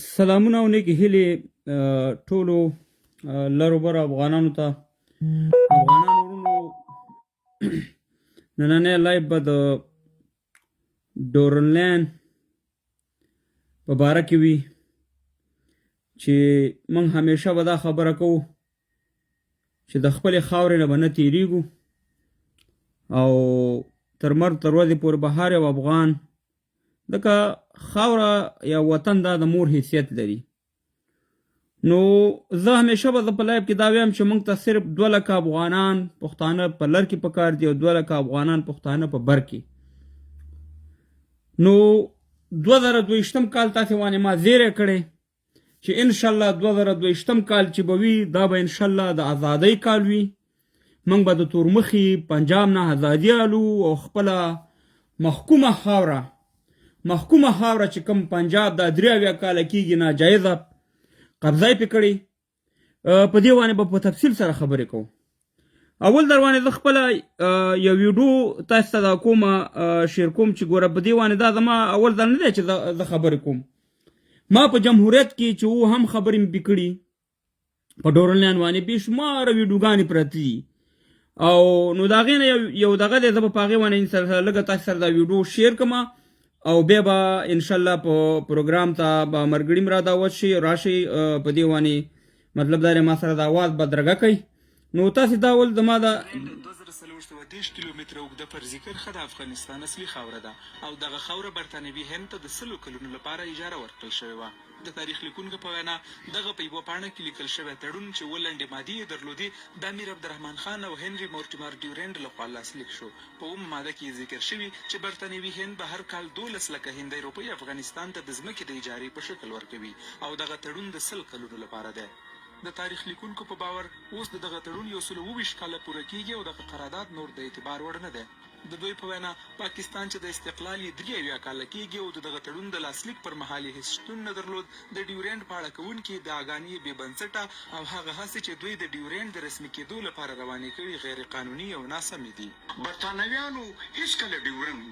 سلامونه او نیکې هیلې ټولو لرو برو افغانانو ته. افغانانو ورونو، نننی لایف به د ډورنلین په باره کې وي چې موږ همیشه به دا خبره کوو چې د خپلې خاورې نه به نه تېرېږو او تر مرګ تر ورځې پورې به هر یو افغان ځکه خاوره یا وطن دا د مور حیثیت لري. نو زه همیشه به زه په لایف کې دا وایم چې موږ ته صرف 2 لکه افغانان پښتانه په لر کې پکار دي او 2 لکه افغانان پښتانه په بر کې. نو 2022 کال تاسې وانې ما زیری کړی چې انشاءالله 2022 کال چې به وي دا به انشاءالله د ازادۍ کال وي. موږ به د تورمخي پنجاب نه ازادي الو او خپله محکومه خاوره چې کوم پنجاب دا 3 کاله کېږي ناجایزه قبضه یې پې کړې، په دې باندې به په تفصیل سره خبرې کوو. اول در باندې زه خپله یو ویډیو تاسو ته دا کومه شیر کوم چې ګوره په دې باندې دا زما اول ځل نه دی چې زه خبرې کوم. ما په جمهوریت کې چې و هم خبرې مې پې کړي په ډورنلین باندې بې شماره ویډیوګانې پرتې دي او نو د هغې نه یو دغه دی، زه به په هغې باندې لږه تاسو سره دا ویډیو شیر کړم او بیا به انشاءالله په پروګرام ته به ملګري م را دعوت شي راشئ په دې باندې مطلب دا ما سره د اواز بدرګه کوي. نو تاسې دا ول زما د 2030 کیلومتره اوږده فرضي کرښه د افغانستان اصلي خاوره ده او دغه خاوره برطانوي هند ته د 100 کلونو لپاره اجاره ورکړل شوې وه. د تاریخ لیکونکو په وینا دغه په یوه پاڼه کې لیکل شوی تړون چې 7 لنډې مادې یې درلودې د امیر عبدالرحمن خان او هنري مورټیمر ډیورنډ لخوا لاسلیک شو. په 7 ماده کې ذکر شوي چې برطانوي هند به هر کال 12 لکه هندۍ روپۍ افغانستان ته د ځمکې د اجارې په شکل ورکوي او دغه تړون د 100 کلونو لپاره دی. د تاریخ لیکونکو په باور اوس دغه تړون 122 کاله پوره کیږي او دغه قرارداد نور د اعتبار وړ نه دی. د دوی په وینا پاکستان چې د استقلال یې 3 کاله کیږي او دغه تړون د لاسلیک پر مهال هیڅ شتون نه درلود. د ډیورنډ په اړه کوونکي ادعاګانې بې بنسټه او هغه هڅې چې دوی د ډیورنډ د رسمي کېدو لپاره روانې کړي غیر قانوني او ناسمې دي. برطانویانو هیڅکله ډیورنډ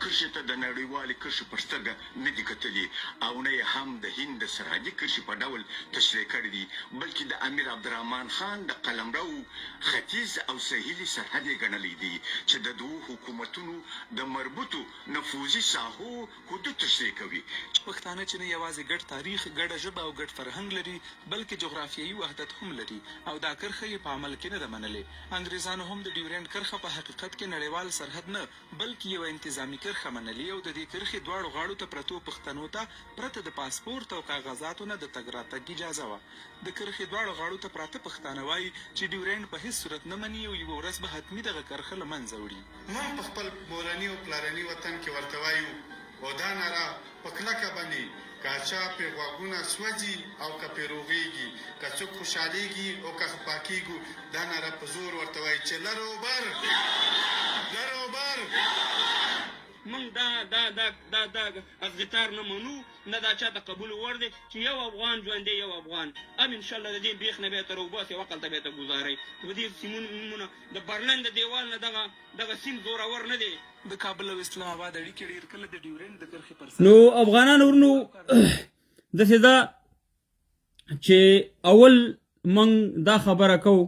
کرښې ته د نړیوالې کرښې په سترګه نه دي کتلي او نه یې هم د هند د سرحدي کرښې په ډول تشریح کړي دي، بلکې د امیر عبدالرحمن خان د قلمرو ختیځ او سهیلي سرحد یې ګڼلی دي چې د دوو حکومتونو د مربوطو نفوذي ساحو حدود تشریح کوي. پښتانه چې نه یوازې ګډ تاریخ، ګډه ژبه او ګډ فرهنګ لري بلکې جغرافیایي وحدت هم لري او دا کرښه یې په عمل کې نه ده منلې. انګریزانو هم د ډیورنډ کرښه په حقیقت کې نړیوال سرحد نه بلکې یوه انتظامي کرښه منلې او د دې کرښې دواړو غاړو ته پرتو پښتنو ته پرته د پاسپورت او کاغذاتو نه د تګ راتګ اجازه وه. د کرښې دواړو غاړو ته پراته پښتانه وایي چې ډیورنډ په هیڅ صورت نه مني او یوه ورځ به حتمي دغه کرښه له منځه وړي. موږ په خپل مورني او پلارني وطن کې ورته وایو او دا ناره په کلکه باندې که چا پرې غوږونه سوځي او که پرې روغېږي، که څوک خوشحالېږي او که خفه کېږو، دا ناره په زور ورته وایي چې لر او بر موږ دا اصدقار نه منو، نه دا چاته قبول وړ دی چې یو افغان ژوند دی، یو افغان ام انشاءالله د دې بیخ نه بیا تر اوباسې وقل ته بیا ته ګزارئ. په دې سیمونه د برلین د دیوال نه دغه سیم زورور نه دی. د کابل او اسلام آباد اړیکې ډېر کله د ډیورنډ د کرښې پر نو افغانانو ورونو داسې ده چې اول موږ دا خبره کوو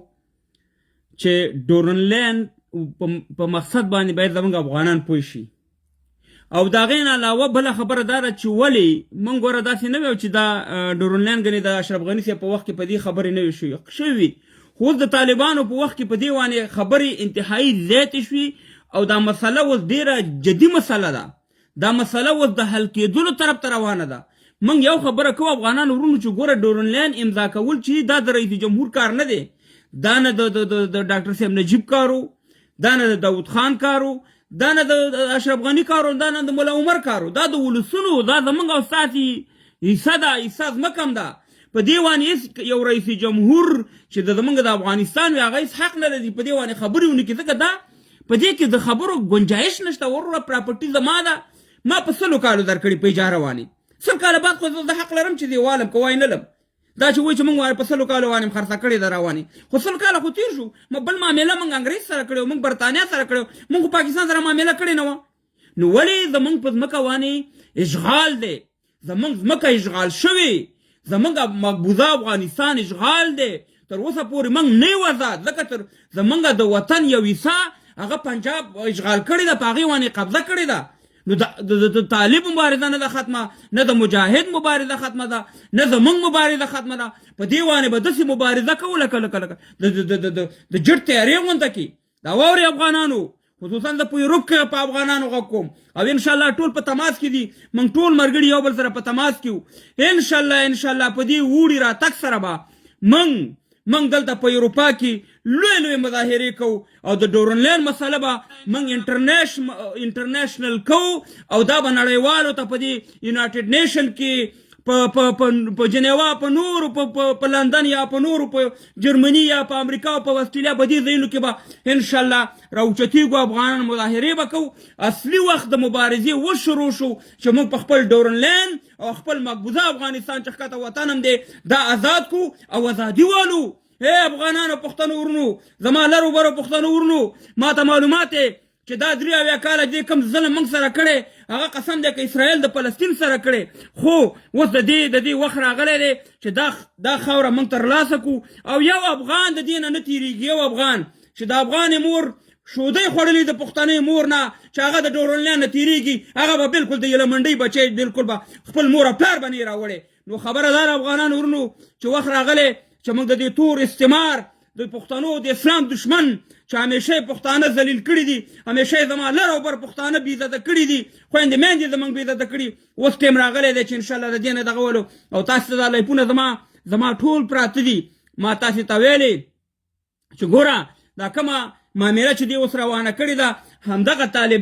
چې ډورنلین په مقصد باندې باید زموږ افغانان پوه شي او د هغې نه علاوه بله خبره دا ده چې ولې موږ ګوره داسې نه ویو چې دا ډورنلین ګنې د اشرف غني صاحب په وخت کې په دې خبرې نه وي شوي، خو اوس د طالبانو په وخت کې په دې باندې خبرې انتهایي زیاتې شوي او دا مسله اوس ډېره جدي مسله ده. دا مسله اوس د حل کېدلو طرف ته روانه ده. موږ یو خبره کوو افغانانو ورونو چې ګوره ډورنلین امضا کول چې دا د رئیس جمهور کار نه دی، دا نه د ډاکټر صاحب نجیب کارو، دا نه د داود خان کارو، دا نه د اشرف غني کارو، دا نه د ملا عمر کارو، دا د ولسونو، دا زموږ او ستاسې حصه ده، حصه ځمکه هم ده. په دې باندې یو رئیس جمهور چې زموږ د افغانستان وي هغه هېڅ حق نه لري په دې باندې خبرې ونه کړي، ځکه دا په دې کې د خبرو ګنجایش نشته. وروره پراپرټي زما ده، ما په 100 کالو درکړې په اجاره باندې، 100 کاله بعد خو زه حق لرم چې دیوالم که وای نه لم. دا چې وایي چې موږ په 100 کالو باندې خرڅه کړې ده روانې، خو 100 کاله خو تېر شو. بل معامله موږ انګریز سره کړې وه، موږ برطانیا سره کړې وه، موږ خو پاکستان سره معامله کړې نه وه. نو ولې زموږ په ځمکه باندې اشغال دی، زمونږ ځمکه اشغال شوې، زمونږ مقبوضه افغانستان اشغال دی، تر اوسه پورې موږ نه یو آزاد، ځکه تر زمونږ د وطن یو حصه هغه پنجاب اشغال کړې ده، په هغې باندې قبضه کړې ده. نو د طالب مبارزه نه ده ختمه، نه د مجاهد مبارزه ختمه ده، نه زمونږ مبارزه ختمه ده. په دې باندې به داسې مبارزه کوو لکه د جټ تیارې غونته کې. دا واورئ افغانانو، خصوصا د پیروب کې په افغانانو غږ کوم، او انشاءالله ټول په تماس کې دي، موږ ټول ملګري یو بل سره په تماس کې وو. انشاءالله په دې وړي راتګ سره به موږ دلته په اروپا کې لوی مظاهرې کوو، او د ډورنلین مسله به موږ انټرنیشنل کوو، او دا به نړیوالو ته په دې یونایټډ نیشن کې په جنیوا، په نورو په لندن یا په نورو په جرمني یا په امریکا او په استرالیا په دې ځایونو کې به انشاءالله راوچتېږو، افغانان مظاهرې به کوو. اصلي وخت د مبارزې وشروع شو چې موږ په خپل ډورنلین او خپل مقبوضه افغانستان چې ښکته وطن هم دی دا آزاد کو او ازادي والو. افغانانو، پښتنو ورونو، زما لرو برو پښتنو ورونو، ما ته معلومات دی چې دا 3 کاله دې کوم ظلم موږ سره کړی، هغه قسم دی که اسرائیل د فلسطین سره کړی، خو اوس د دې وخت راغلی دی چې دا خاوره موږ ترلاسه کړو. او یو افغان د دې نه تېرېږي، یو افغان چې د افغان مور شودۍ خوړلې د پښتنې مور نه، چې هغه د ډورنلین نه تېرېږي، هغه به بلکل د یلمنډۍ بچی بلکل به خپل مور او پلار به نه یې راوړی. نو خبره دار افغانان ورونو چې وخت راغلی چې موږ د دې تور استعمار د پښتنو د اسلام دشمن چې همیشه پښتانه ذلیل کړي دي، همیشه زما لر او بر پښتانه بې عزته کړي دي، خویندې میندې زموږ بې عزته کړي، اوس ټیم راغلی دی چې انشاءالله د دې نه دغه ولو. او تاسو ته دا لایفونه زما ټول پراته دي. ما تاسې ته ویلې چې ګوره دا کومه معامله چې دې اوس روانه کړې ده، همدغه طالب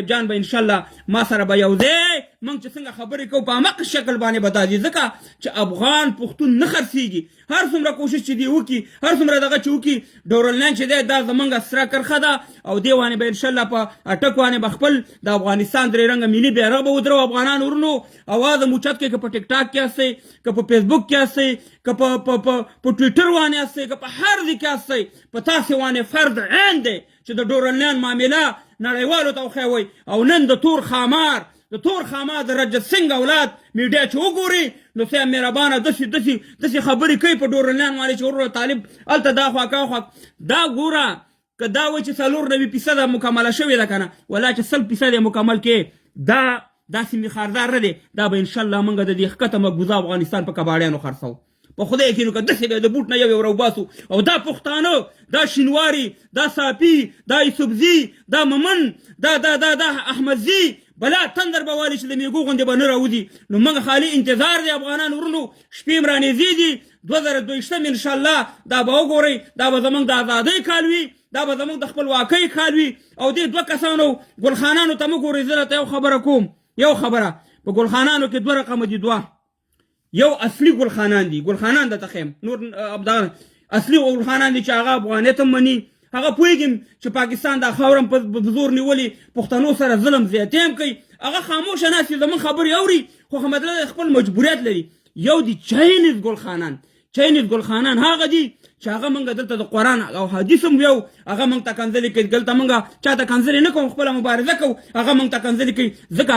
جان به انشاءالله ما سره به یو ځای موږ چې څنګه خبرې کوو په همغه شکل باندې به دا ځي، ځکه چې افغان پښتون نه خرڅېږي. هر څومره کوشش چې دی وکړي، هر څومره دغه چې وکړي، ډورنلین چې دی دا زموږ سره کرښه ده، او دې باندې به انشاءالله په اټک باندې به خپل د افغانستان 3 رنګه ملي بیرغ به ودرو. افغانان ورونو اواز موچت کې، که په ټیک ټاک کې هستئ، که په فیسبوک کې هستئ، که په ټویټر باندې هستئ، که په هر ځای کې هستئ، په تاسې باندې فرض عین دی چې د ډورنلین معامله نړیوالو ته وښیوئ. او نن د تور خامار د رجت سنګ اولاد میډیا چې وګوري، نو صاحب مهربانه داسې خبرې کوي په ډورنلین باندې چې ورور طالب هلته دا خوا کا خوا. دا ګوره که دا وایي چې 94% مکمله شوې ده که نه، ولا چې 100% مکمل کې، دا داسې میخاردار نه دی. دا به انشاءالله موږ د دې ښکته مقبوضه افغانستان په کباړیانو خرڅوو. په خدای یقین وکړه داسې به د بوټ نه یو راوباسو، او دا پښتانه، دا شینواري، دا صافي، دا یوسفزي، دا ممن، دا احمدزي بلا تندر به والي چې د میږو غوندې به نه راوځي. نو موږ خالي انتظار دی افغانان ورونو، شپې م رانږدې دي، 2022 انشاءالله دا به وګورئ، دا به زموږ د ازادۍ کال وي، دا به زموږ د خپلواکۍ کال وي. او دې 2 کسانو ګلخانانو ته مه ګورئ. زه راته یو خبره کوم، یو خبره، په ګلخانانو کې 2 رقمه دي، 2 یو اصلي ګلخانان دي، ګلخانان درته ښیم، نور اصلي ګلخانان دي چې هغه افغانیت هم مني، هغه پوهېږم چې پاکستان دا خاوره هم په زور نیولې، پښتنو سره ظلم زیاتې هم کوي، هغه خاموشه ناست دي، زموږ خبرې اوري، خو مطلب خپل مجبوریت لري. یو دي چاینیز ګلخانان هغه دي چې هغه موږ دلته د قرآن او حدیث هم یو، هغه موږ ته کنځلې کوي. دلته موږ چا ته کنځلې نه کوو، خپله مبارزه کوو، هغه موږ ته کنځلې کوي، ځکه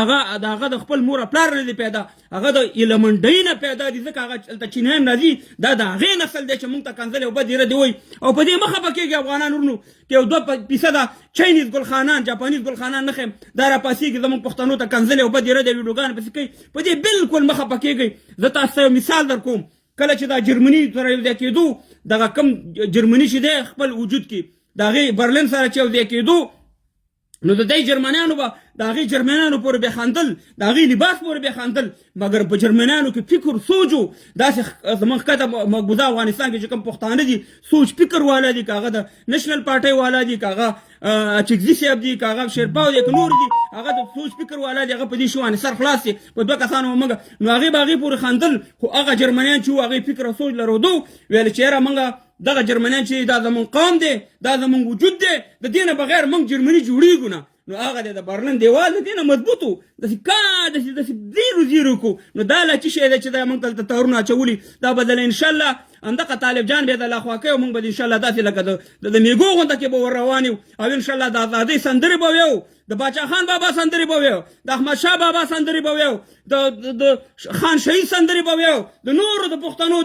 هغه د خپل مور او پلار نه دی پیدا، هغه د یلمنډۍ نه پیدا دي، ځکه هغه دلته چینیان راځي، دا د هغې نسل دی چې موږ ته کنځلې او بدې ردې وایي. او په دې مه خفه کېږي افغانان ورونو که یو 2% چاینیز ګلخانان، جاپانیز ګلخانان نه ښیم، دا راپاسېږي زموږ پښتنو ته کنځلې او بدې ردې ویډیوګانې پسې کوي. په دې بلکل مه خفه کېږئ. زه تاسو ته یو مثال در کوم. کله چې دا جرمني سره یو ځای کېدو، دغه کم جرمني چې دی خپل وجود کې د هغې برلین سره چې یو ځای کېدو، نو د دې جرمنیانو به د هغې جرمنیانو پورې بیا خندل، د هغې لباس پورې بیا خندل، مګر په جرمنیانو کې فکر سوچ و. داسې زموږ ښکته مقبوضه افغانستان کې چې کوم پښتانه دي سوچ فکر والا دي، که هغه د نېشنل پارټۍ والا دي، که هغه چکزي صاحب دي، که هغه شیرپاو دي، که نور دي، هغه د سوچ فکر والا دي، هغه په دې شي باندې سر خلاص دي. په 2 کسانو موږ، نو هغې به هغې پورې خندل، خو هغه جرمنیان چې وو هغې فکر او سوچ لرودو، ویل چې یاره موږ دغه جرمنیان چې دا زموږ قوم دی، دا زموږ وجود دی، د دې نه بغیر موږ جرمني جوړېږو نه. نو هغه د برلین دیوال د دې نه مضبوط و، داسې زیرو کو. نو دا لا چې شی دی چې دا موږ دلته تارونه اچولي، دا به دله انشاءالله همدغه طالب جان به د الله خوا کوي او موږ به انشاءالله داسې لکه د میږو غونډه کې به ور روان یو او انشاءالله د ازادۍ سندرې به ویو د باچا خان بابا سندرې به ویو د احمدشاه بابا سندرې به ویو د خان شهید سندرې به ویو د نورو د پښتنو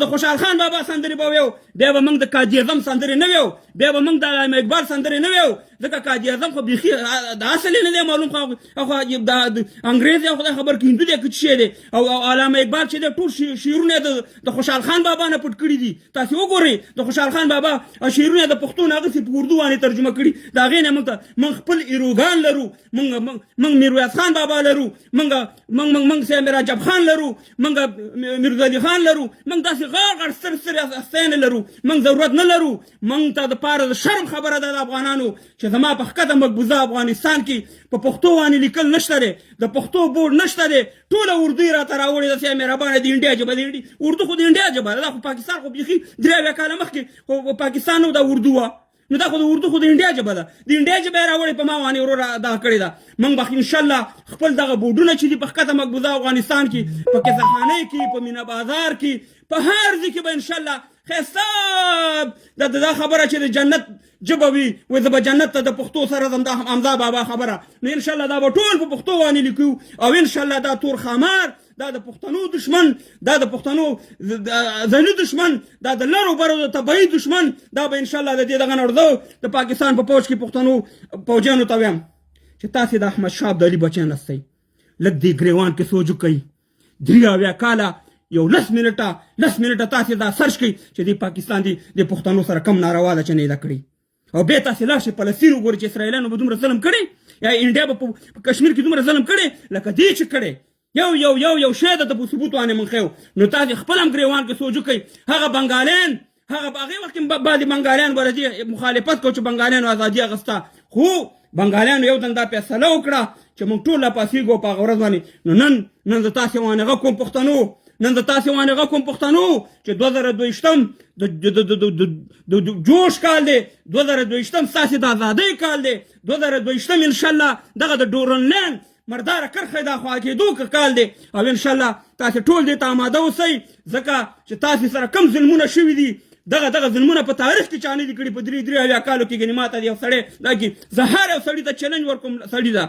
د خوشحال خان بابا سندرې به ویو بیا به موږ د قاضي اعظم سندرې نه ویو بیا به موږ د علامه اقبال سندرې نه ویو ځکه قاضي اعظم خو بیخي د اصل یې نه دی معلوم خو د انګریز یو خدای خبر کې هندو دی که څه شی دی او علامه اقبال چې دی ټول شعرونه د خوشحال خان بابا نه پټ کړي دي تاسې وګورئ د خوشحال خان بابا شعرونه د پښتو نه هغسې په اردو باندې ترجمه کړي د هغې نه موږ خپل ایروګان لرو موږ میرویس خان بابا لرو موږ سید راجب خان لرو موږ میرزا علي خان لرو موږ داسې غړ ستر استاینې لرو موږ ضرورت نه لرو موږ ته د پاره د شرم خبره ده د افغانانو چې زما په ښکته مقبوضه افغانستان کې په پښتو باندې لیکل نشته دی د پښتو بورډ نشته دی ټوله اردو یې راته راوړې ده چې مهربانه د انډیا ژبه د اردو خو د انډیا ژبه ده دا خو پاکستان خو بیخي 3 کاله مخکې پاکستان نو دا اردو وه نو دا خو د اردو خو د انډیا ژبه ده د انډیا ژبه یې راوړې په ما باندې ورو دا کړې ده موږ به انشاءالله خپل دغه بورډونه چې دي په ښکته مقبوضه افغانستان کې په کیسهخانۍ کې په مینه بازار کې په هر ځای کې به انشاءالله ښایسته دا خبره چې د جنت ژبه وي وایي زه به جنت ته د پښتو سره ځم دا حمزه بابا خبره نو انشاءالله دا به ټول په پښتو باندې لیکو او انشاءالله دا تور خامار دا د پښتنو دشمن دا د پښتنو ځینې دشمن دا د لرو برو د طبعي دشمن دا به انشاءالله د دې دغه نړدو د پاکستان په پوج کې پښتنو پوجیانو ته ویم چې تاسې د احمدشاه ابدالي بچیان هستئ لږ دې ګریوان کې سوچ وکئ 3 کاله یو 10 منټه تاسې دا سرچ کړئ چې د پاکستان د پښتنو سره کم ناروا ده چې نه ده کړې او بیا تاسې لاړ شئ فلسطین وګورئ چې اسرائیلیانو به دومره ظلم کړی یا انډیا به په کشمیر کې دومره ظلم کړی لکه دې چې کړی یو شی ده د ثبوت باندې من ښیو نو تاسې خپل هم ګریوان کې سوچ وکئ هغه بنګالیان هغه په هغې وخت کې بعضې بنګالیان ورځي مخالفت کوو چې بنګالیانو ازادي اخیسته خو بنګالیانو یو دن دا فیصله وکړه چې موږ ټول راپاڅېږو په هغه ورځ باندې نو نن زه تاسې وانهغه کوم پښتنو چې 2022 د جوش کال دی 2022 ستاسې د ازادۍ کال دی 2022 انشاءالله دغه د ډورنلینډ مرداره کرښه دا خوا کېدو کال دی او انشاءالله تاسې ټول دې ته آماده اوسئ ځکه چې تاسې سره کم ظلمونه شوي دي دغه ظلمونه په تاریخ کې چا نه دي کړي په 3 کالو کې ګنې ماته یو سړی دا کې زه هر یو سړي ته چیلنج ورکوم سړي ته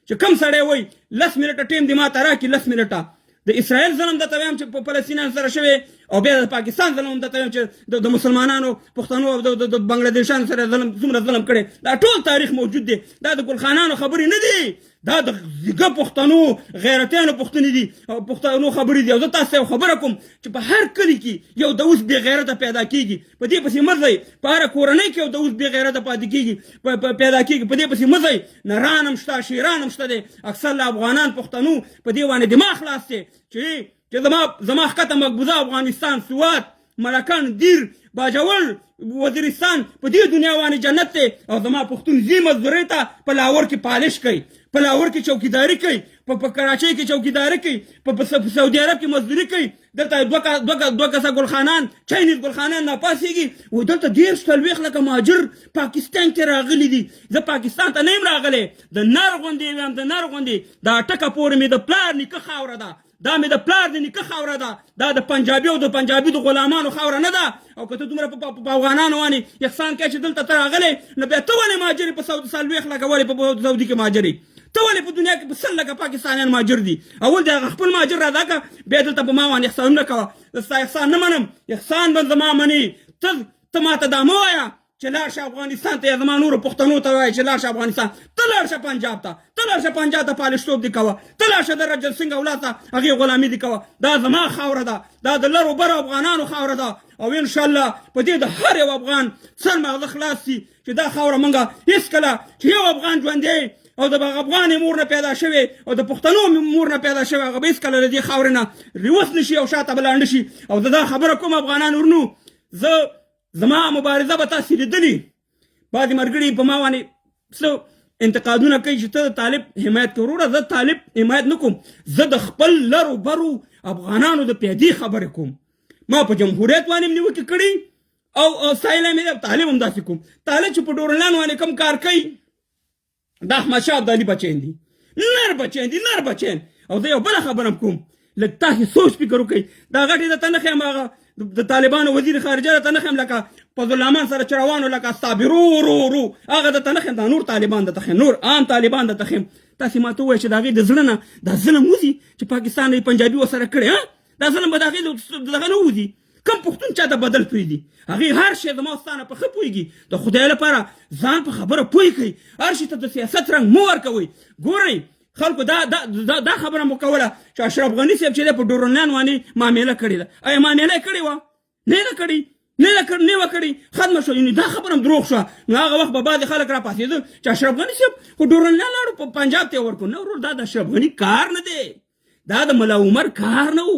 چې کم سړی وایي 10 منټه ټیم دې ماته راکړي 10 منټه د اسرائیل ظلم درته وایم چې په فلسطینیانو سره شوی او بیا د پاکستان ظلم درته وایم چې د مسلمانانو پښتنو او د بنګلادیشانو سره څومره ظلم کړی دا ټول تاریخ موجود دی دا د ګلخانانو خبرې نه دي دا د زیږه پښتنو غیرتیانو پښتنې دي او پښتنو خبرې دي او زه تاسو ته خبره کوم چې په هر کلي کې یو د اوس بې غیرته پیدا کېږي په دې پسې مه ځئ په هره کورنۍ کې یو د اوس بې غیرته پاتې کېږي پیدا کېږي په دې پسې مه ځئ نران هم شته شیران هم شته دی اکثر افغانان پښتنو په دې باندې دماغ خلاص دی چې زما ښکته مقبوضه افغانستان سوات ملکان دیر باجوړ وزیرستان په دې دنیا باندې جنت دی او زما پښتون زی مزدورۍ ته په لاهور کې پالش کوي په لاهور کې چوکیداری کوي په کراچۍ کې چوکیداری کوي په سعودي عرب کې مزدوري کوي دلته دوه کسه ګلخانان چاینیز ګلخانان ناپاسېږي و دلته 40 لکه مهاجر پاکستان کې راغلي دي زه پاکستان ته نه یم راغلی د نر غوندې ویم د نر غوندې دا ټکه پورې مې د پلار نیکه خاوره ده دا مې د پلار د نیکه خاوره ده دا د پنجابي او د پنجابي د غلامانو خاوره نه ده او که ته دومره په افغانانو باندې یکسان کوې چې دلته ته راغلی نو بیا ته ولې مهاجرې په 40 لکه ولې په سعودي کې مهاجرې ته ولې په دنیا کې په 100 لکه پاکستانیان مهاجر دي اول د هغه خپل مهاجر راځه که بیا دلته په ما باندې احسانونه کوه زه ستا احسان نه منم احسان به زما مني ته ماته دا مه وایه چې لاړ شه افغانستان ته یا زما نورو پښتنو ته وایي چې لاړ شه افغانستان ته لاړ شه پنجاب ته پالشتوب دي کوه ته لاړ شه د رجل سنګ اولاد ته هغې غلامي دي کوه دا زما خاوره ده دا د لرو برو افغانانو خاوره ده او انشاءالله په دې د هر یو افغان سر مغزه خلاص شي چې دا خاوره موږ هېڅکله چې یو افغان ژوندی او د افغان مور نه پیدا شوی او د پښتنو مور نه پیدا شوی هغه به هېڅکله له دې خاورې نه ریوس نه شي او شاته به لاړ نه شي او زه دا خبره کوم افغانان ورنو زما مبارزه به تاسې لیدلي بعضې ملګري په ما باندې څه انتقادونه کوي چې ته د طالب حمایت کوې وروره زه طالب حمایت نه کوم زه د خپل لرو برو افغانانو د پیادې خبرې کوم ما په جمهوریت باندې نیوکې کړي او سایله مې طالب هم داسې کوم طالب چې په ډورنلینډ باندې کم کار کوي د احمدشاه ابدالي بچیان دي نر بچیان او زه یو بله خبره کوم لږ تاسې سوچ فکر وکړئ دا غټې درته نه ښیم هغه د طالبانو وزیر خارجه ته نخم لکه فضل الرحمن سره چروانو لکه صابرو رو رو هغه د تنخم د نور طالبان د تخم نور عام طالبان د تخم تاسو ماته وایئ چې د هغې د زړه نه دا ظلم وځي چې پاکستان یې پنجابي ورسره کړی دا ظلم به د هغې دغه نه وځي کم پښتون چا ته بدل پرېږدي هغې هر شی زما ستا نه په ښه پوهېږي د خدای لپاره ځان په خبره پوه کړئ هر شي ته د سیاست رنګ مه ورکوئ ګورئ خلکو دا خبره مو کوله چې اشرف غني صاحب چې دی په ډورنلینډ باندې معامله کړې ده ایا معامله یې کړې وه نه ده کړې نه وه کړې ختمه شوه یعنې دا خبره هم دروغ شوه نو هغه وخت به بعضې خلک را پاڅېدل چې اشرف غني صاحب خو ډورنلینډ لاړو په پنجاب ته یې ورکړو نه ورور دا د اشرف غني کار نه دی دا د ملا عمر کار نه و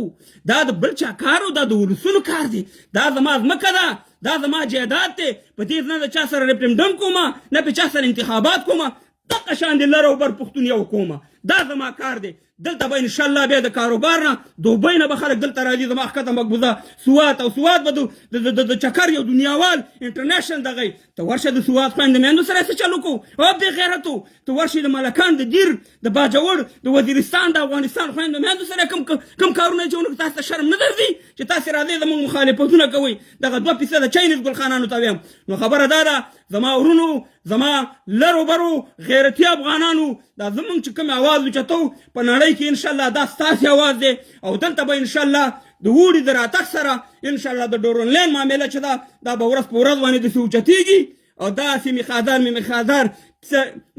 دا د بل چا کار و دا د ولسونو کار دی دا زما ځمکه ده دا زما جایداد دی په دې نه د چا سره ریفرنډم کومه نه په چا سره انتخابات کومه دغه شان د لر او بر پښتون یو کومه دا زما کار دی دلته به انشاءالله بیا د کاروبار نه دوبۍ نه به خلک دلته راځي زما ښکته مقبوضه سوات او سوات به د چکر یو دنیاوال انټرنیشنل دغه ته ورشه د سوات خویندو میندو سره څه چل وکړو او بې غیرتو ته ورشي د ملکان د دیر د باجوړ د وزیرستان د افغانستان خویندو میندو سره کم کارونه چې ونکړو تاسو ته شرم نه درځي چې تاسې راځئ زموږ مخالفتونه کوئ دغه 2% چاینیز ګلخانانو ته ویم نو خبره دا ده زما ورونو زما لرو برو غیرتي افغانانو دا زمونږ چې کوم اواز اوچتو په نړۍ کې انشاءالله دا ستاسې اواز دی او دلته به انشاءالله د اوړي د راتګ سره انشاءالله د ډورنلینډ معامله چې دا به ورځ په ورځ باندې داسې اوچتېږي اور داسې مخادار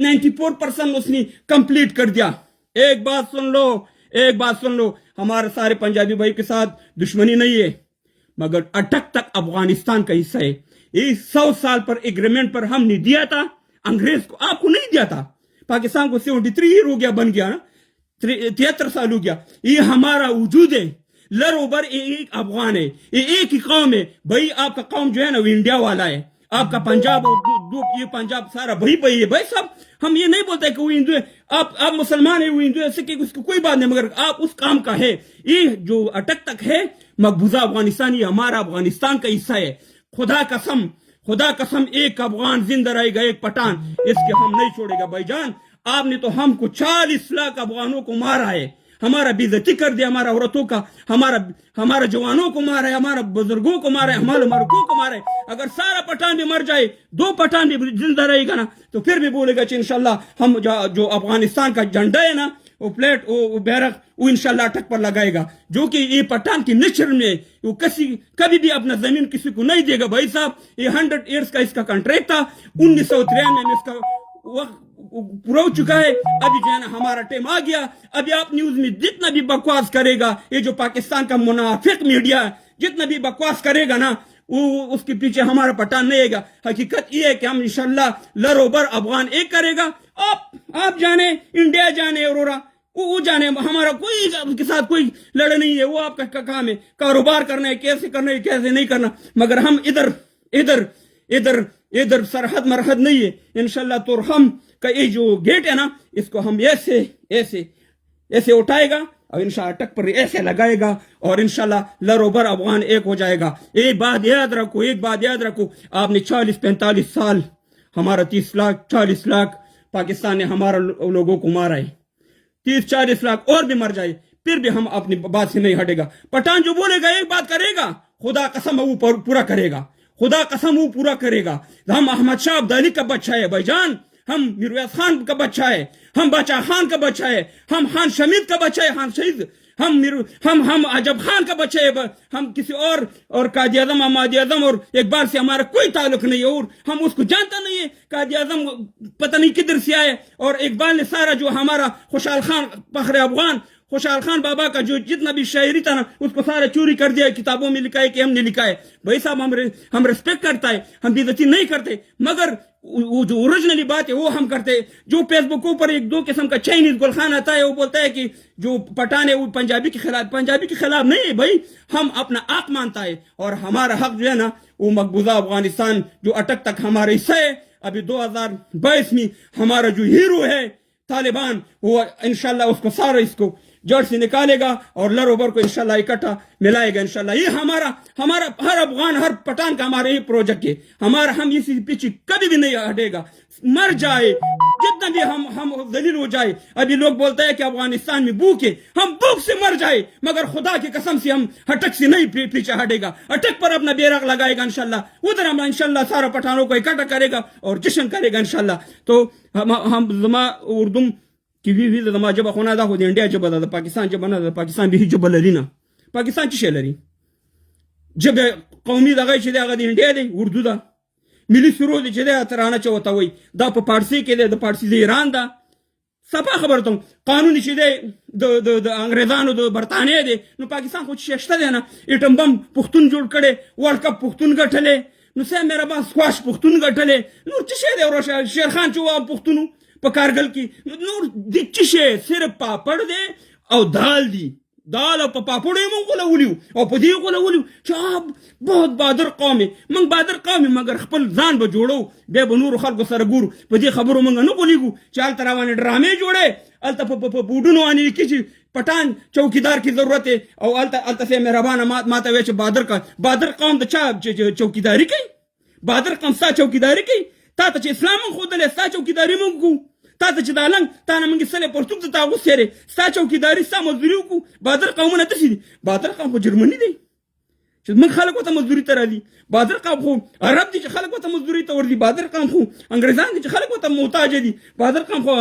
94% اس نے کمپلیٹ کر دیا ایک بات سن لو ہمارے سارے پنجابی بھائی کے ساتھ دشمنی نہیں ہے مگر اٹک تک افغانستان کا حصہ ہے یہ 100 سال پر ایگریمنٹ پر ہم نے دیا تھا انگریز کو آپ کو نہیں دیا تھا پاکستان کو 73 ایئر ہو گیا بن گیا نا 73 سال ہو گیا یہ ہمارا وجود ہے لر اوبر ایک افغان ہے یہ ایک ہی قوم ہے بھائی آپ کا قوم جو ہے نا وہ انڈیا والا ہے آپ کا پنجاب اور یہ پنجاب سارا بھائی ہے بھائی صاحب ہم یہ نہیں بولتے کہ وہ ہندو ہے آپ مسلمان ہیں وہ ہندو ہے اس کو کوئی بات نہیں مگر آپ اس کام کا ہے یہ جو اٹک تک ہے مقبوضہ افغانستان یہ ہمارا افغانستان کا حصہ ہے خدا قسم ایک افغان زندہ رہے گا ایک پٹھان اس کے ہم نہیں چھوڑے گا بھائی جان آپ نے تو ہم کو 40 لاکھ افغانوں کو مارا ہے ہمارا بےعزتی کر دیا ہمارا عورتوں کا ہمارا جوانوں کو مارا ہے ہمارا بزرگوں کو مارا ہے ہمارے مرکوں کو مارا ہے اگر سارا پٹھان بھی مر جائے 2 پٹھان بھی زندہ رہے گا نا تو پھر بھی بولے گا کہ انشاءاللہ ہم جو افغانستان کا جھنڈا ہے نا وہ پلیٹ وہ بیرق وہ انشاءاللہ اٹک پر لگائے گا جو کہ یہ پٹھان کی نیچر میں وہ کبھی بھی اپنا زمین کسی کو نہیں دے گا بھائی صاحب یہ 100 ایئرس کا اس کا کانٹریکٹ تھا 1993 میں اس کا وقت پورا ہو چکا ہے ابھی جو ہے نا ہمارا ٹائم آ گیا ابھی آپ نیوز میں جتنا بھی بکواس کرے گا یہ جو پاکستان کا منافق میڈیا ہے جتنا بھی بکواس کرے گا نا وہ اس کے پیچھے ہمارا پٹھان نہیں ہے گا حقیقت یہ ہے کہ ہم انشاءاللہ لروبر افغان ایک کرے گا آپ جانے انڈیا جانے اور وہ جانے ہمارا کوئی اس کے ساتھ کوئی لڑ نہیں ہے وہ آپ کا کام ہے کاروبار کرنا ہے کیسے کرنا ہے کیسے نہیں کرنا مگر ہم ادھر سرحد مرحد نہیں ہے انشاءاللہ تو ہم کا یہ جو گیٹ ہے نا اس کو ہم ایسے اٹھائے گا اور انشاءاللہ اٹک پر ایسے لگائے گا اور انشاءاللہ لروبر افغان ایک ہو جائے گا ایک بات یاد رکھو آپ نے 40-45 سال ہمارا 30 لاکھ 40 لاکھ پاکستان نے ہمارا لوگوں کو مارا ہے 30-40 لاکھ اور بھی مر جائے پھر بھی ہم اپنی بات سے نہیں ہٹے گا پٹھان جو بولے گا ایک بات کرے گا خدا قسم وہ پورا کرے گا ہم احمد شاہ ابدالی کا بچہ ہے بھائی جان ہم میرویس خان کا بچہ ہے ہم بچہ خان کا بچہ ہے ہم خان شمید کا بچہ ہے خان شہید ہم عجب خان کا بچہ ہے ہم کسی اور قائد اعظم احمد اعظم اور اقبال سے ہمارا کوئی تعلق نہیں ہے اور ہم اس کو جانتا نہیں ہے قائد اعظم پتہ نہیں کدھر سے آئے اور اقبال نے سارا جو ہمارا خوشحال خان فخر افغان خوشحال خان بابا کا جو جتنا بھی شاعری تھا نا اس کو سارا چوری کر دیا کتابوں میں لکھا ہے کہ ہم نے لکھا ہے بھائی صاحب ہم ریسپیکٹ کرتا ہے ہم بےعزتی نہیں کرتے مگر وہ جو اوریجنلی بات ہے وہ ہم کرتے جو فیس بک اوپر 1-2 قسم کا چائنیز گلخان آتا ہے وہ بولتا ہے کہ جو پٹھان ہے وہ پنجابی کے خلاف نہیں ہے بھائی ہم اپنا حق مانتا ہے اور ہمارا حق جو ہے نا وہ مقبوضہ افغانستان جو اٹک تک ہمارے حصہ ہے ابھی 2022 میں ہمارا جو ہیرو ہے طالبان وہ انشاءاللہ اس کو سارا اس کو جڑ سے نکالے گا اور لروبر کو انشاءاللہ اکٹھا ملائے گا انشاءاللہ یہ ہمارا ہر افغان ہر پٹھان کا ہمارا یہ پروجیکٹ ہے ہم اسی پیچھے کبھی بھی نہیں ہٹے گا مر جائے जितना भी हम दलील हो जाए, अभी लोग बोलते हैं कि अफगानिस्तान में भूख है, हम भूख से मर जाए मगर खुदा की कसम से हम अटक से नहीं पीछे हटेगा, अटक पर अपना बेरग लगाएगा इंशाल्लाह, उधर हम इंशाल्लाह सारा पठानों को इकट्ठा करेगा और जश्न करेगा इंशाल्लाह। तो हम जमा उर्दू की भी जमा जब खुना दा खुद इंडिया जब दा पाकिस्तान जब ना पाकिस्तान भी जब लरीना पाकिस्तान ची लरी जब कौमी दगा ची दे अगर इंडिया दे उर्दू दा मिली सुरो दे चे तराना चवता वही दा पारसी के दे पारसी दे ईरान दा सफा खबर तो कानूनी ची दे अंग्रेजानो दो बरतानिया दे नु पाकिस्तान कुछ शेष्टा देना इटम बम पुख्तून जोड़ करे वर्ल्ड कप पुख्तून गठले नु से मेरा बा स्क्वाश पुख्तून गठले नु चे दे और शेर खान चुवा पुख्तून पकारगल की नूर दिच्चे सिर्फ पापड़ दे और दाल और पापड़े मंगो लवलियो और पदी को लवलियो चाब बहुत बहादुर कौम है मंग बहादुर कौम है मगर खपल जान बजोड़ो बे बनूर खलको सरगुर पदी खबरों मंग न बोलीगु चाल तरावाने ड्रामे जोड़े अलता बूडुनो आनी किसी पठान चौकीदार की जरूरत है और अलता से मेहरबान माता वेच बहादुर कौम चा चौकीदारी की बहादुर कौम सा चौकीदारी की ता इस्लाम खुद सा चौकीदारी मंगू ता दालंग ता नमंगी सले परतुक ता गुसेरे सा चौकीदारी सा मजदूरी को बहादुर कौम न तसी बहादुर कौम को जर्मनी दे मन खालक को मजदूरी तरह दी बहादुर कौम को अरब दी खालक को मजदूरी तवर दी बहादुर कौम को अंग्रेजान दी खालक को मोहताज दी बहादुर कौम को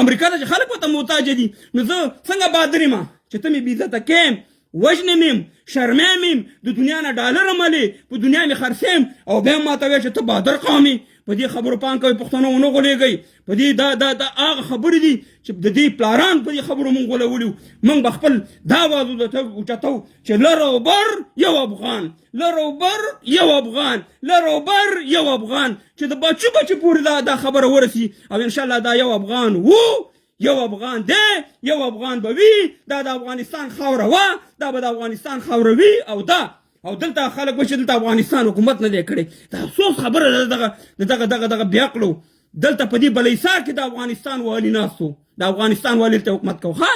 अमेरिका दी खालक को मोहताज दी न संगा बहादुरी मा चतमी बीजता केम वजन मिम शर्मे मिम दुनिया ना डॉलर मले वो दुनिया में खर्चेम और बेम माता वे तो बहादुर कौमी पदी खबर पान का पुख्तनो उनो को ले गई पदी दा आग खबर दी दी प्लारान पदी खबर मंग को लवलियो मंग बखपल दावाजु द उचतो च लरोबर यो अफगान लरोबर यो अफगान लरोबर यो अफगान च द बच्चू पूरी दा खबर वरसी अब इंशाल्लाह दा यो अफगान वो यो अफगान दे यो अफगान बवी दा अफगानिस्तान खावरवा दा अफगानिस्तान खावरवी او دلته خلک وشه دلته افغانستان حکومت نه دی کړی دا افسوس خبره دغه بیا کړو دلته په دې بلیسار کې د افغانستان والی ناسو د افغانستان والی ته حکومت کو ها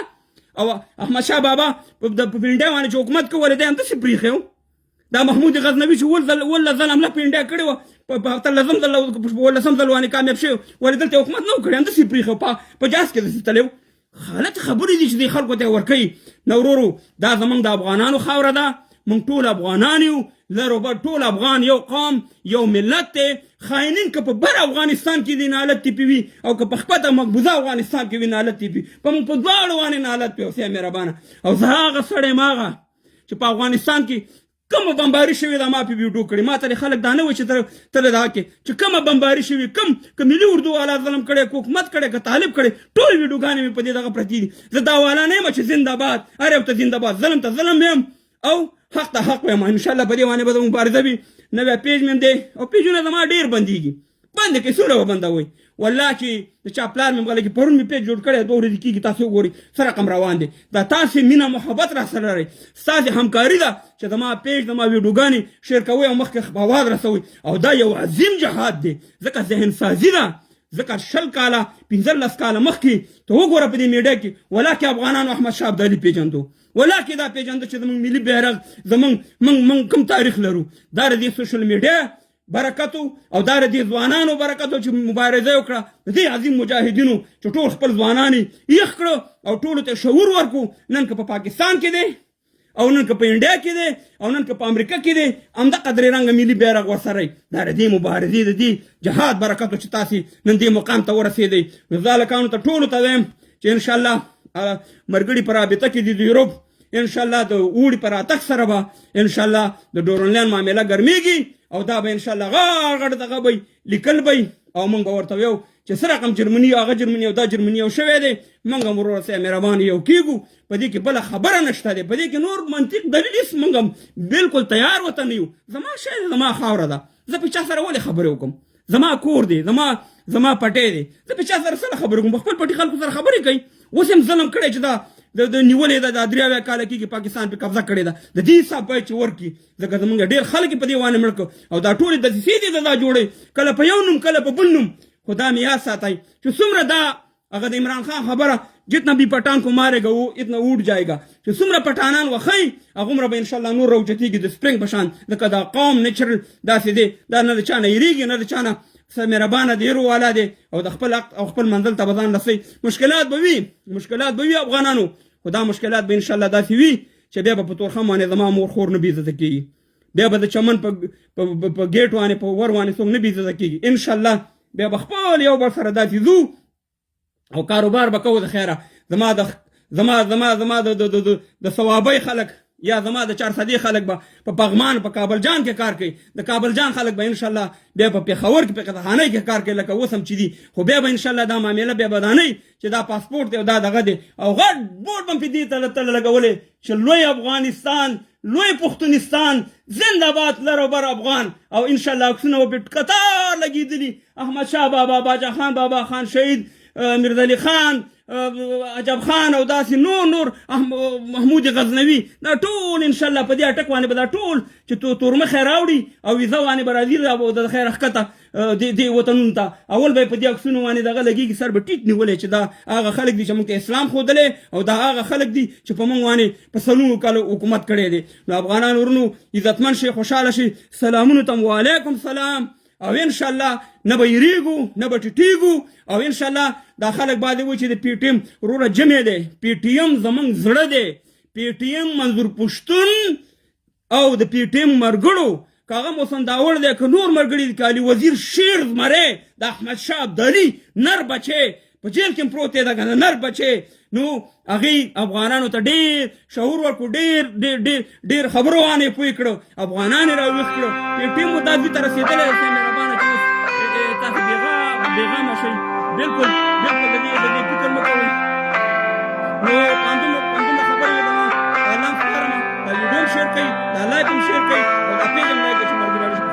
او احمد شاه بابا په پینډیا باندې حکومت کوله دی هم څه پریخو دا محمود غزنوی چې ول ظلم له پینډیا کړو په تل لازم دل ول سم دل باندې کامیاب شو ول دلته حکومت نو کړی هم څه پریخو په جاس کې تلو حالت خبرې دي چې خلکو ته ورکي نورورو دا زمونږ د افغانانو خاوره ده من طول افغانانیو لرو طول افغان یو قوم یو ملت خاینین که په بر افغانستان کې د نالت تیپی او که په خپل مقبوضه افغانستان کې د نالت تیپی په موږ په دواړو باندې نالت په اوسه مهربانه او زه هغه سړی ماغه چې په افغانستان کې کوم بمباری شوی دا ما په ویډیو کړی ما ته خلک دا نه و چې تر دا کې چې کوم بمباری شوی کوم ملي اردو والا ظلم کړي حکومت کړي که طالب کړي ټول ویډیوګانې په دې دغه پرتی دي زه دا والا نه یم چې زنده باد اره ته زنده باد ظلم ته ظلم یم او حق ته حق وایم ان شاء الله په دې باندې به مبارزه وي نو پیج مې دی او پیجونه زما ډیر بنديږي بند کې سوره وبندوي والله چې چا پلان مې مغله کې پرون مې پیج جوړ کړی دوه ورځې کېږي تاسو وګورئ سره رقم روان دي دا تاسو مینا محبت را سره لري ستاسو همکاري ده چې زما پیج زما ویډیوګانې شیر کوئ او مخکې خبرواز رسوي او دا یو عظیم جهاد دی ځکه ذهن سازي ده ځکه 20 کاله 15 کاله مخکې ته وګوره په دې میډیا کې ولکه افغانانو احمد شاه ابدالي پیژندو ولکه دا پیژنده چې زمونږ ملي بیرغ زمونږ کوم تاریخ لرو دا د سوشل میډیا برکتو او دا د ځوانانو برکتو چې مبارزه وکړه د دې عظیم مجاهدینو چې ټول خپل ځوانان یې کړو او ټول ته شعور ورکو نن که په پاکستان کې دی او نن که په انډیا کې دی او نن که په امریکا کې دی همدا قدرې رنګه ملي بیرغ ورسره دا د دې مبارزې د دې جهاد برکتو چې تاسو نن دې مقام ته ورسېدئ نو ځکه ته ټولو ته وایم چې انشاءالله مرګړي په رابطه کې د یوروپ انشاءالله د اوړي پر اتک سره به انشاءالله د ډورنلین معامله ګرمیږي او دا به انشاءالله غړ دغه به لیکل به او موږ به ورته ویو چې سره رقم جرمني هغه جرمني او دا جرمني او شوی دی موږ هم ورور سره مهربان یو کېږو په دې کې بله خبره نشته دی په دې کې نور منطق دلیل هېڅ موږ هم بلکل تیار ورته نه یو زما شی دی زما خاوره ده زه په چا سره ولې خبرې وکړم زما کور دی زما پټی دی زه په چا سره سره خبرې کوم په خپل پټي خلکو سره خبرې کوي اوس هم ظلم کړی چې دا د نیولې ده د 3 کاله کېږي پاکستان په قبضه کړې ده د دې حساب باید چې ورکړي ځکه زمونږ ډېر خلک په دې باندې مړ کړو او دا ټولې دسیسې دي دا جوړې کله په یو نوم کله په بل نوم خو دا مې یاد ساتئ چې څومره دا هغه د عمران خان خبره جتنا بھی پٹھان کو مارے گا وہ اتنا اٹھ جائے گا چې څومره پټانان وخی هغومره به انشاءالله نور راوچتېږي د سپرینګ په شان ځکه دا قوم نیچرل داسې دی دا نه د چا نه هېرېږي نه د چا نه مهربانه دی رو والا دی او د خپل حق او خپل منزل ته به ځان رسوي. مشکلات به وي افغانانو، خو دا مشکلات به انشاءالله داسې وي چې بیا به په تورخم باندې زما مور خور نه بېعزته کېږي، بیا به د چمن په ګیټ باندې په ور باندې څوک نه بېعزته کېږي. انشاءالله بیا به خپل یو بل سره داسې ځو او کاروبار به کوو. د خیره زما د ثوابۍ خلک یا زما د چارسدې خلک به په پغمان په کابل جان کې کار کوي. د کابل جان خلک به انشاءالله بیا په پېښور کې په قطحانۍ کې کار کوي لکه اوس هم چې دي، خو بیا به انشاءالله دا معامله بیا به دا نه چې دا پاسپورټ دی او دا دغه دی او غټ بورډ به په دې تله لګولی چې لوی افغانستان، لوی پښتونستان زنده‌باد لر او بر افغان. او انشاءالله عکسونه به په قطار لګېدلي، احمدشاه بابا، باچا خان بابا، خان شهید میرزعلي خان، عجب خان او داسې نور محمود غزنوي، دا ټول انشاءالله په دې اټک باندې به دا ټول چې تورمخی راوړي او ویزه باندې به راځي د خیره ښکته دې وطنونو ته. اول به یې په دې عکسونو باندې دغه لګېږي، سر به ټیټ نیولی چې دا هغه خلک دي چې موږ ته اسلام ښودلی او دا هغه خلک دي چې په موږ باندې په سلونو کاله حکومت کړی دی. نو افغانان ورونو عزتمن شئ، خوشحاله شئ، سلامونو ته وعلیکم سلام. او انشاءالله نه به یریږو نه به ټیټېږو او انشاءالله دا خلک باندې وایي چې د پی ټي ایم وروره جمع دی. پی ټي ایم زموږ زړه دی. پی ټي ایم منظور پښتون او د پی ټي ایم مرګړو که هغه موسنداوړ دی که نور ملګري دي که علي وزیر شیر زمری د احمدشاه ابدالي نر بچی په جیل کې پروت دی دغه نر بچی. نو هغې افغانانو ته ډېر شعور ورکړو، ډېر خبرو باندې پوه کړو، افغانان یې راویښ کړو. پی ټي ایم دا دوی ته رسېدلی دی مهربانه چې اوس تاسو بېغمه شئ. بلکل د دې فکر مه کوئ. نو همدومره خبرې زما اعلان ښکارم، دا ویډیو هم شیر کړئ، دا لایک هم شیر کړئ او دا پیج هم لایک کړئ چې ملګري